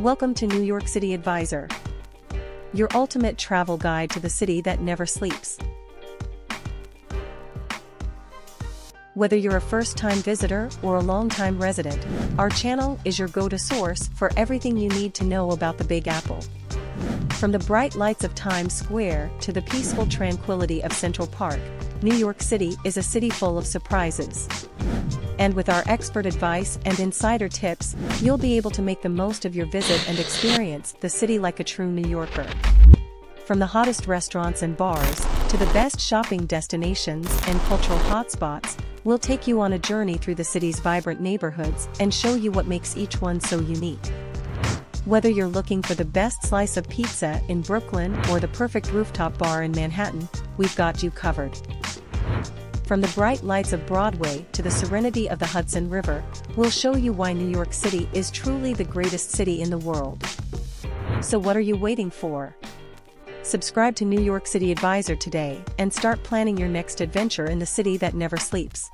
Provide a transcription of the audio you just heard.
Welcome to New York City Advisor, your ultimate travel guide to the city that never sleeps. Whether you're a first-time visitor or a long-time resident, our channel is your go-to source for everything you need to know about the Big Apple. From the bright lights of Times Square to the peaceful tranquility of Central Park, New York City is a city full of surprises. And with our expert advice and insider tips, you'll be able to make the most of your visit and experience the city like a true New Yorker. From the hottest restaurants and bars to the best shopping destinations and cultural hotspots, we'll take you on a journey through the city's vibrant neighborhoods and show you what makes each one so unique. Whether you're looking for the best slice of pizza in Brooklyn or the perfect rooftop bar in Manhattan, we've got you covered. From the bright lights of Broadway to the serenity of the Hudson River, we'll show you why New York City is truly the greatest city in the world. So what are you waiting for? Subscribe to New York City Advisor today and start planning your next adventure in the city that never sleeps.